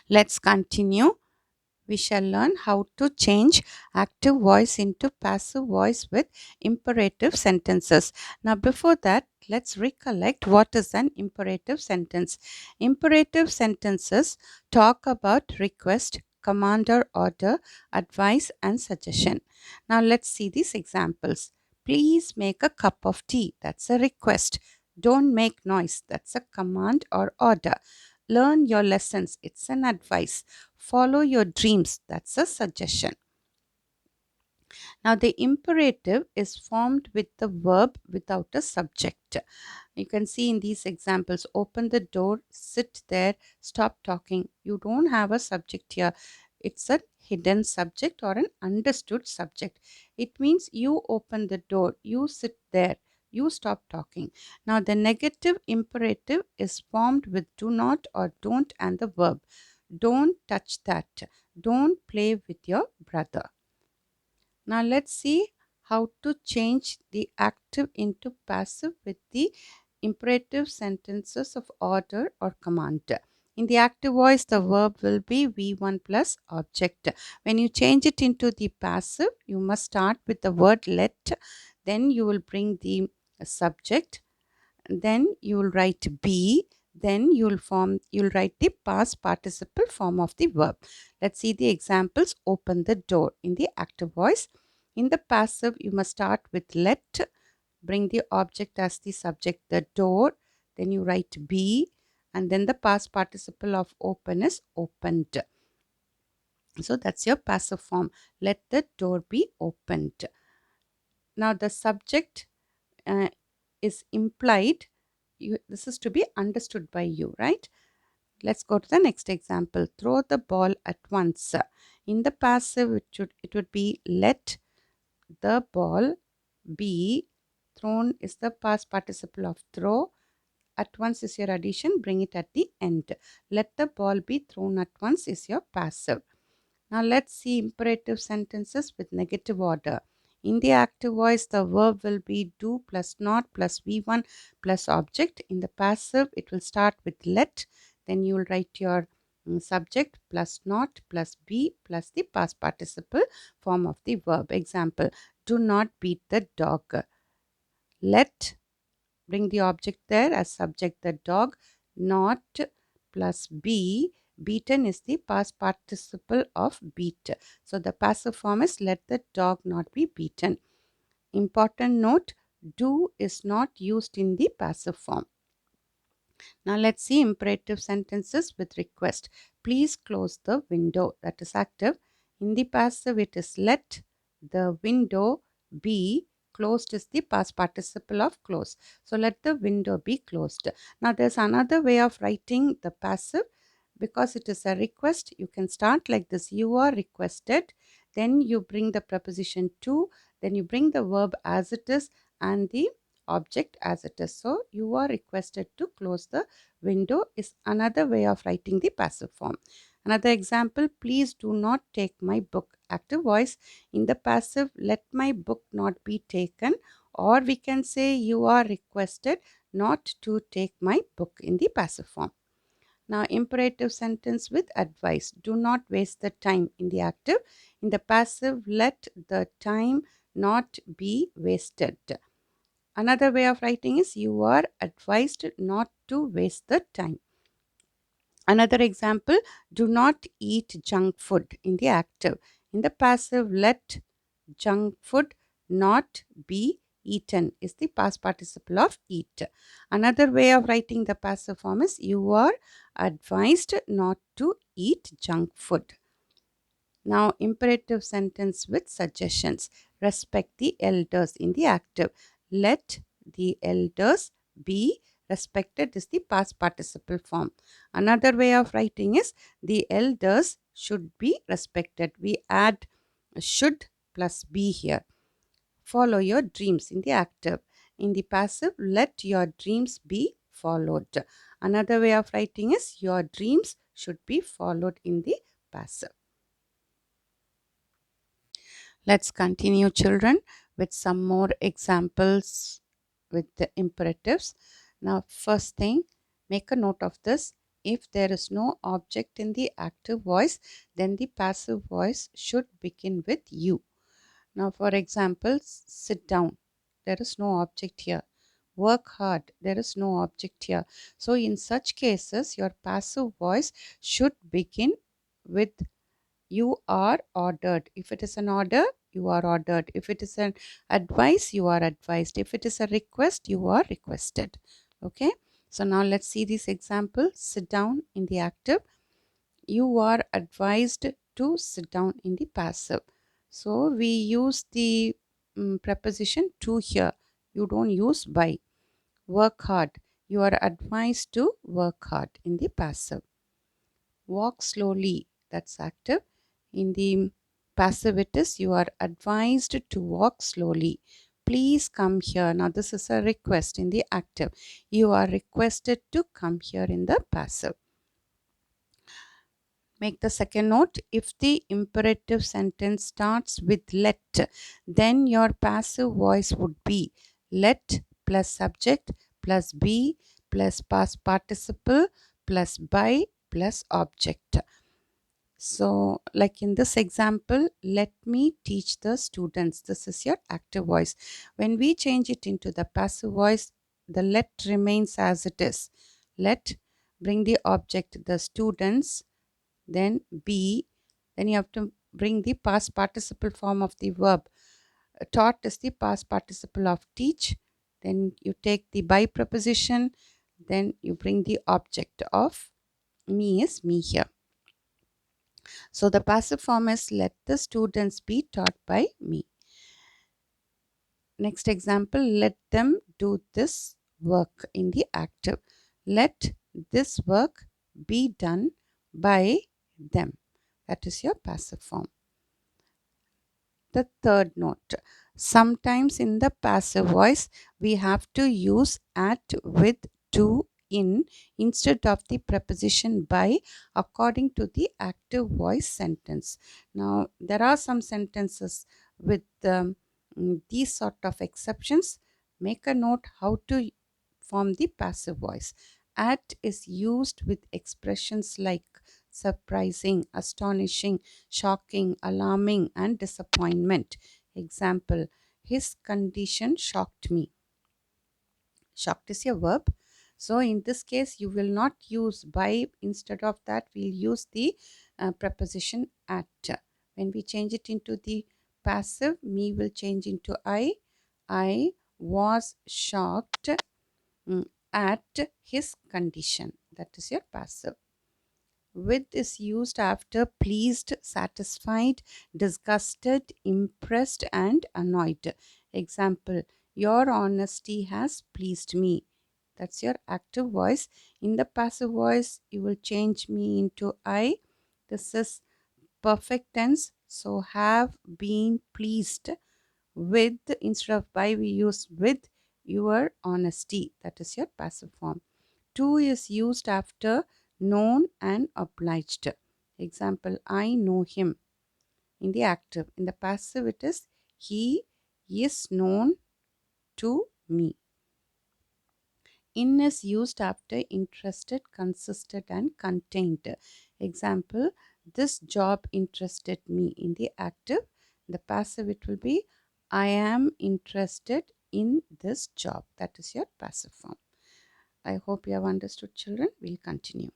Let's continue. We shall learn how to change active voice into passive voice with imperative sentences. Now, before that, let's recollect what is an imperative sentence. Imperative sentences talk about request, command or order, advice, and suggestion. Now, let's see these examples. Please make a cup of tea. That's a request. Don't make noise. That's a command or order. Learn your lessons. It's an advice. Follow your dreams. That's a suggestion. Now, the imperative is formed with the verb without a subject. You can see in these examples, open the door, sit there, stop talking. You don't have a subject here. It's a hidden subject or an understood subject. It means you open the door, you sit there, you stop talking. Now, the negative imperative is formed with do not or don't and the verb. Don't touch that. Don't play with your brother. Now let's see how to change the active into passive with the imperative sentences of order or command. In the active voice, the verb will be V1 plus object. When you change it into the passive, you must start with the word let, then you will bring the subject, then you will write be, then you'll write the past participle form of the verb. Let's see the examples. Open the door in the active voice. In the passive, you must start with let, bring the object as the subject, the door, then you write be, and then the past participle of open is opened. So that's your passive form. Let the door be opened. Now the subject uh, is implied. This is to be understood by you, right? Let's go to the next example. Throw the ball at once. In the passive, it would be let the ball be thrown is the past participle of throw. At once is your addition. Bring it at the end. Let the ball be thrown at once is your passive. Now let's see imperative sentences with negative order. In the active voice, the verb will be do plus not plus V1 plus object. In the passive, it will start with let. Then you will write your subject plus not plus be plus the past participle form of the verb. Example, do not beat the dog. Let, bring the object there as subject the dog. Not plus be, beaten is the past participle of beat. So the passive form is let the dog not be beaten. Important note, do is not used in the passive form. Now let's see imperative sentences with request. Please close the window. That is active. In the passive, it is let the window be closed is the past participle of close. So let the window be closed. Now there's another way of writing the passive. Because it is a request, you can start like this. You are requested. Then you bring the preposition to. Then you bring the verb as it is and the object as it is. So you are requested to close the window is another way of writing the passive form. Another example, please do not take my book. Active voice. In the passive, let my book not be taken, or we can say you are requested not to take my book in the passive form. Now, imperative sentence with advice. Do not waste the time in the active. In the passive, let the time not be wasted. Another way of writing is you are advised not to waste the time. Another example, do not eat junk food in the active. In the passive, let junk food not be eaten is the past participle of eat. Another way of writing the passive form is you are advised not to eat junk food. Now, imperative sentence with suggestions. Respect the elders in the active. Let the elders be respected is the past participle form. Another way of writing is the elders should be respected. We add should plus be here. Follow your dreams in the active. In the passive, let your dreams be followed. Another way of writing is your dreams should be followed in the passive. Let's continue, children, with some more examples with the imperatives. Now, first thing, make a note of this. If there is no object in the active voice, then the passive voice should begin with you. Now, for example, sit down. There is no object here. Work hard. There is no object here. So, in such cases, your passive voice should begin with you are ordered. If it is an order, you are ordered. If it is an advice, you are advised. If it is a request, you are requested. Okay. So, now let's see this example. Sit down in the active. You are advised to sit down in the passive. So we use the preposition to here. You don't use by. Work hard. You are advised to work hard in the passive. Walk slowly. That's active. In the passive, it is you are advised to walk slowly. Please come here. Now, this is a request in the active. You are requested to come here in the passive. Make the second note. If the imperative sentence starts with let, then your passive voice would be let plus subject plus be plus past participle plus by plus object. So, like in this example, let me teach the students. This is your active voice. When we change it into the passive voice, the let remains as it is. Let, bring the object, the students, then be, then you have to bring the past participle form of the verb. Taught is the past participle of teach. Then you take the by preposition. Then you bring the object of me is me here. So the passive form is let the students be taught by me. Next example, let them do this work in the active. Let this work be done by them. That is your passive form. The third note. Sometimes in the passive voice, we have to use at, with, to, in instead of the preposition by according to the active voice sentence. Now, there are some sentences with these sort of exceptions. Make a note how to form the passive voice. At is used with expressions like surprising, astonishing, shocking, alarming, and disappointment. Example, his condition shocked me. Shocked is a verb. So in this case, you will not use by. Instead of that, we'll use the preposition at. When we change it into the passive, me will change into I. I was shocked at his condition. That is your passive. With is used after pleased, satisfied, disgusted, impressed, and annoyed. Example, your honesty has pleased me. That's your active voice. In the passive voice, you will change me into I. This is perfect tense. So, have been pleased with, instead of by, we use with your honesty. That is your passive form. To is used after known and obliged. Example, I know him in the active. In the passive, it is he is known to me. In is used after interested, consisted, and contained. Example, this job interested me in the active. In the passive, it will be I am interested in this job. That is your passive form. I hope you have understood, children. We'll continue.